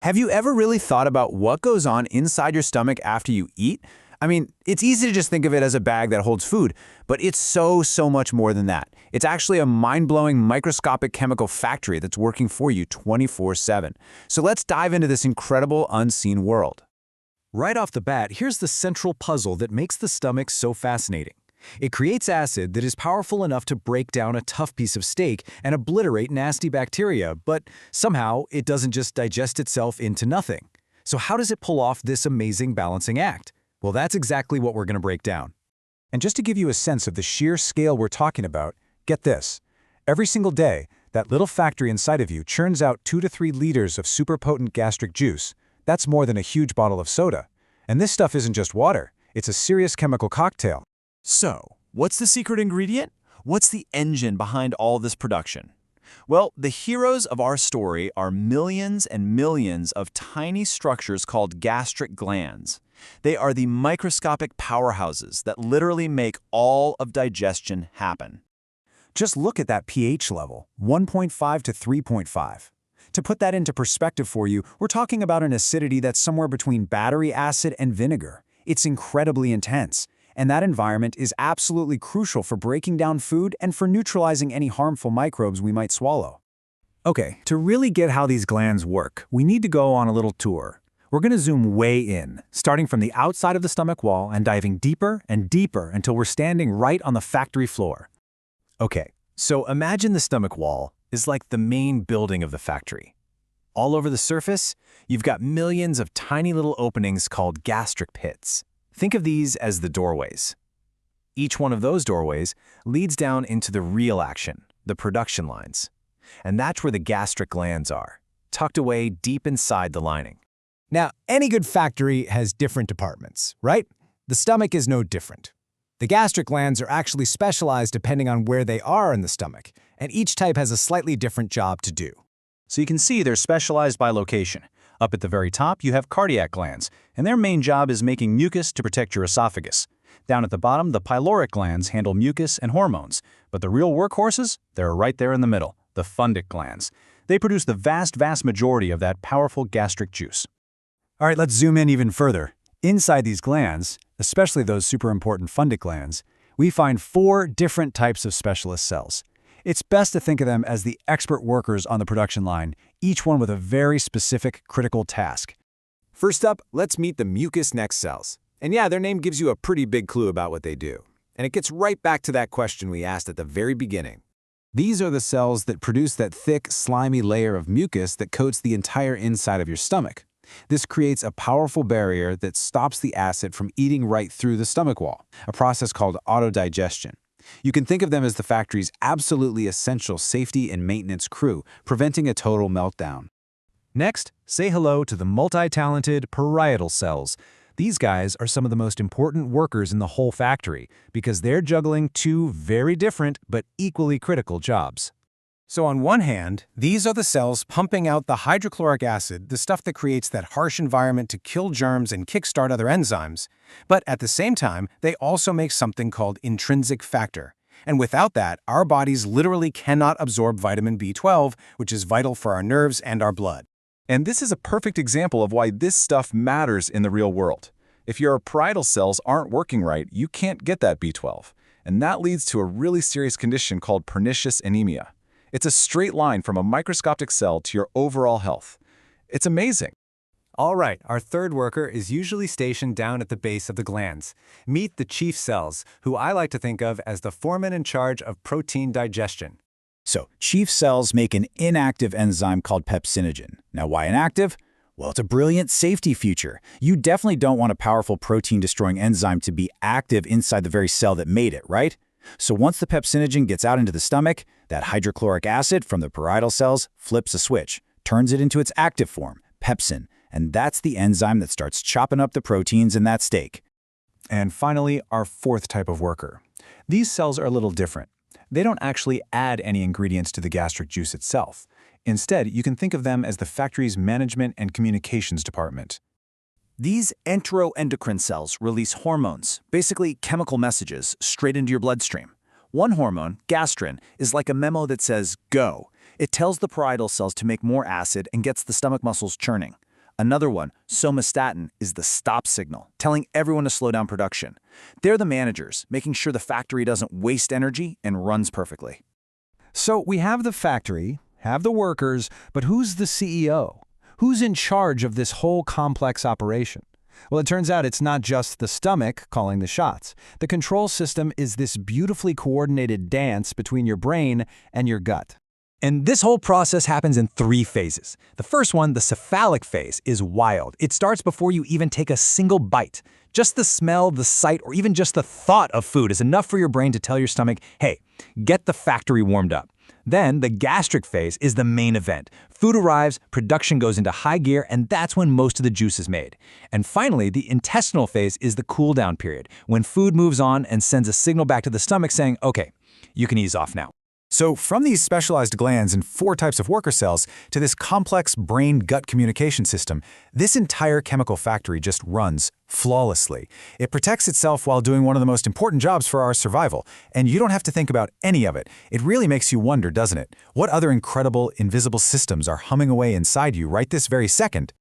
Have you ever really thought about what goes on inside your stomach after you eat? I mean, it's easy to just think of it as a bag that holds food, but it's so much more than that. It's actually a mind-blowing microscopic chemical factory that's working for you 24/7. So let's dive into this incredible unseen world. Right off the bat, here's the central puzzle that makes the stomach so fascinating. It creates acid that is powerful enough to break down a tough piece of steak and obliterate nasty bacteria, but somehow it doesn't just digest itself into nothing. So how does it pull off this amazing balancing act? Well, that's exactly what we're going to break down. And just to give you a sense of the sheer scale we're talking about, get this. Every single day, that little factory inside of you churns out 2 to 3 liters of super potent gastric juice. That's more than a huge bottle of soda. And this stuff isn't just water. It's a serious chemical cocktail. So, what's the secret ingredient? What's the engine behind all this production? Well, the heroes of our story are millions and millions of tiny structures called gastric glands. They are the microscopic powerhouses that literally make all of digestion happen. Just look at that pH level, 1.5 to 3.5. To put that into perspective for you, we're talking about an acidity that's somewhere between battery acid and vinegar. It's incredibly intense. And that environment is absolutely crucial for breaking down food and for neutralizing any harmful microbes we might swallow. Okay, to really get how these glands work, we need to go on a little tour. We're going to zoom way in, starting from the outside of the stomach wall and diving deeper and deeper until we're standing right on the factory floor. Okay, so imagine the stomach wall is like the main building of the factory. All over the surface, you've got millions of tiny little openings called gastric pits. Think of these as the doorways. Each one of those doorways leads down into the real action, the production lines. And that's where the gastric glands are, tucked away deep inside the lining. Now, any good factory has different departments, right? The stomach is no different. The gastric glands are actually specialized depending on where they are in the stomach, and each type has a slightly different job to do. So you can see they're specialized by location. Up at the very top, you have cardiac glands, and their main job is making mucus to protect your esophagus. Down at the bottom, the pyloric glands handle mucus and hormones. But the real workhorses, they're right there in the middle, the fundic glands. They produce the vast majority of that powerful gastric juice. All right, let's zoom in even further. Inside these glands, especially those super important fundic glands, we find 4 different types of specialist cells. It's best to think of them as the expert workers on the production line, each one with a very specific, critical task. First up, let's meet the mucus neck cells. And yeah, their name gives you a pretty big clue about what they do. And it gets right back to that question we asked at the very beginning. These are the cells that produce that thick, slimy layer of mucus that coats the entire inside of your stomach. This creates a powerful barrier that stops the acid from eating right through the stomach wall, a process called autodigestion. You can think of them as the factory's absolutely essential safety and maintenance crew, preventing a total meltdown. Next, say hello to the multi-talented parietal cells. These guys are some of the most important workers in the whole factory because they're juggling 2 very different but equally critical jobs. So on one hand, these are the cells pumping out the hydrochloric acid, the stuff that creates that harsh environment to kill germs and kickstart other enzymes. But at the same time, they also make something called intrinsic factor. And without that, our bodies literally cannot absorb vitamin B12, which is vital for our nerves and our blood. And this is a perfect example of why this stuff matters in the real world. If your parietal cells aren't working right, you can't get that B12. And that leads to a really serious condition called pernicious anemia. It's a straight line from a microscopic cell to your overall health. It's amazing. All right, our third worker is usually stationed down at the base of the glands. Meet the chief cells, who I like to think of as the foreman in charge of protein digestion. So, chief cells make an inactive enzyme called pepsinogen. Now, why inactive? Well, it's a brilliant safety feature. You definitely don't want a powerful protein-destroying enzyme to be active inside the very cell that made it, right? So once the pepsinogen gets out into the stomach, that hydrochloric acid from the parietal cells flips a switch, turns it into its active form, pepsin, and that's the enzyme that starts chopping up the proteins in that steak. And finally, our 4th type of worker. These cells are a little different. They don't actually add any ingredients to the gastric juice itself. Instead, you can think of them as the factory's management and communications department. These enteroendocrine cells release hormones, basically chemical messages, straight into your bloodstream. One hormone, gastrin, is like a memo that says, go. It tells the parietal cells to make more acid and gets the stomach muscles churning. Another one, somatostatin, is the stop signal, telling everyone to slow down production. They're the managers, making sure the factory doesn't waste energy and runs perfectly. So we have the factory, have the workers, but who's the CEO? Who's in charge of this whole complex operation? Well, it turns out it's not just the stomach calling the shots. The control system is this beautifully coordinated dance between your brain and your gut. And this whole process happens in 3 phases. The first one, the cephalic phase, is wild. It starts before you even take a single bite. Just the smell, the sight, or even just the thought of food is enough for your brain to tell your stomach, hey, get the factory warmed up. Then, the gastric phase is the main event. Food arrives, production goes into high gear, and that's when most of the juice is made. And finally, the intestinal phase is the cool down period, when food moves on and sends a signal back to the stomach saying, okay, you can ease off now. So from these specialized glands and 4 types of worker cells to this complex brain-gut communication system, this entire chemical factory just runs flawlessly. It protects itself while doing one of the most important jobs for our survival, and you don't have to think about any of it. It really makes you wonder, doesn't it? What other incredible, invisible systems are humming away inside you right this very second?